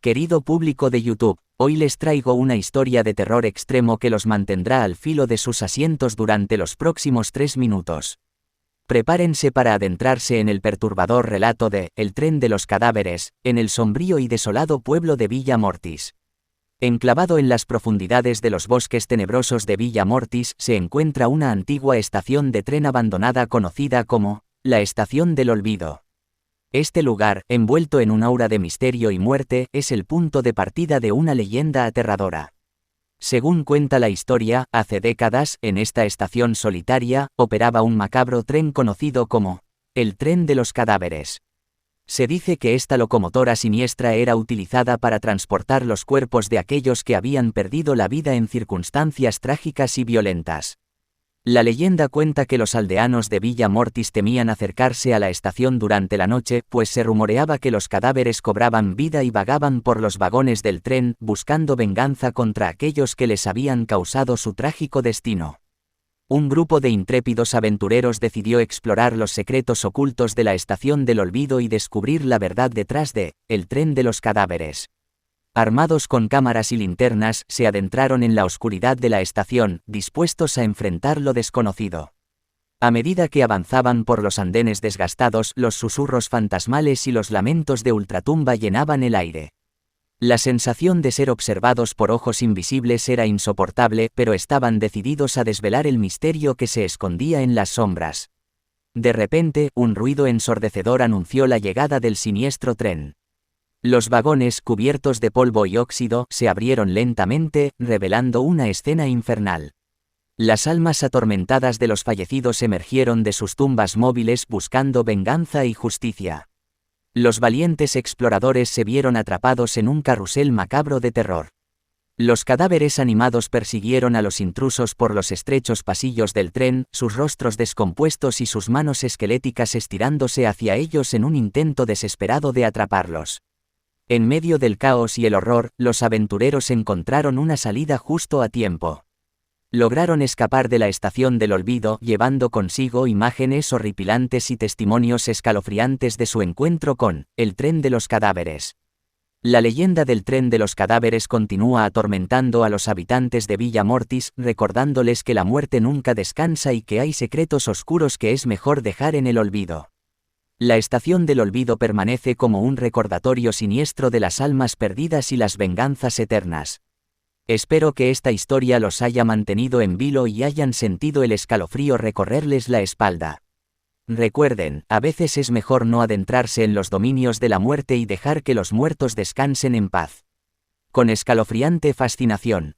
Querido público de YouTube, hoy les traigo una historia de terror extremo que los mantendrá al filo de sus asientos durante los próximos 3 minutos. Prepárense para adentrarse en el perturbador relato de El tren de los cadáveres, en el sombrío y desolado pueblo de Villa Mortis. Enclavado en las profundidades de los bosques tenebrosos de Villa Mortis se encuentra una antigua estación de tren abandonada conocida como la Estación del Olvido. Este lugar, envuelto en un aura de misterio y muerte, es el punto de partida de una leyenda aterradora. Según cuenta la historia, hace décadas, en esta estación solitaria, operaba un macabro tren conocido como el tren de los cadáveres. Se dice que esta locomotora siniestra era utilizada para transportar los cuerpos de aquellos que habían perdido la vida en circunstancias trágicas y violentas. La leyenda cuenta que los aldeanos de Villa Mortis temían acercarse a la estación durante la noche, pues se rumoreaba que los cadáveres cobraban vida y vagaban por los vagones del tren, buscando venganza contra aquellos que les habían causado su trágico destino. Un grupo de intrépidos aventureros decidió explorar los secretos ocultos de la Estación del Olvido y descubrir la verdad detrás de el tren de los cadáveres. Armados con cámaras y linternas, se adentraron en la oscuridad de la estación, dispuestos a enfrentar lo desconocido. A medida que avanzaban por los andenes desgastados, los susurros fantasmales y los lamentos de ultratumba llenaban el aire. La sensación de ser observados por ojos invisibles era insoportable, pero estaban decididos a desvelar el misterio que se escondía en las sombras. De repente, un ruido ensordecedor anunció la llegada del siniestro tren. Los vagones, cubiertos de polvo y óxido, se abrieron lentamente, revelando una escena infernal. Las almas atormentadas de los fallecidos emergieron de sus tumbas móviles buscando venganza y justicia. Los valientes exploradores se vieron atrapados en un carrusel macabro de terror. Los cadáveres animados persiguieron a los intrusos por los estrechos pasillos del tren, sus rostros descompuestos y sus manos esqueléticas estirándose hacia ellos en un intento desesperado de atraparlos. En medio del caos y el horror, los aventureros encontraron una salida justo a tiempo. Lograron escapar de la Estación del Olvido, llevando consigo imágenes horripilantes y testimonios escalofriantes de su encuentro con el tren de los cadáveres. La leyenda del tren de los cadáveres continúa atormentando a los habitantes de Villa Mortis, recordándoles que la muerte nunca descansa y que hay secretos oscuros que es mejor dejar en el olvido. La Estación del Olvido permanece como un recordatorio siniestro de las almas perdidas y las venganzas eternas. Espero que esta historia los haya mantenido en vilo y hayan sentido el escalofrío recorrerles la espalda. Recuerden, a veces es mejor no adentrarse en los dominios de la muerte y dejar que los muertos descansen en paz. Con escalofriante fascinación.